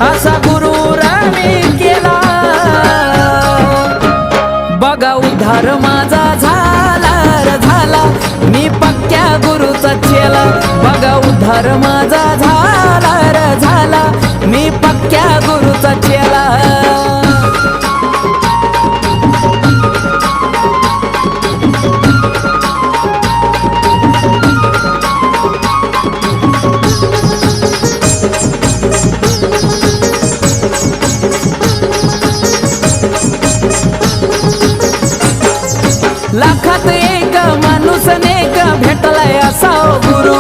असा गुरु मी केला बघा उद्धार माझा झाला रे झाला मी पक्क्या गुरुचा चेला बघा उद्धार माझा झाला रे झाला मी पक्क्या गुरुचा चेला लाखात एक माणूस नेक भेटलाय असा गुरु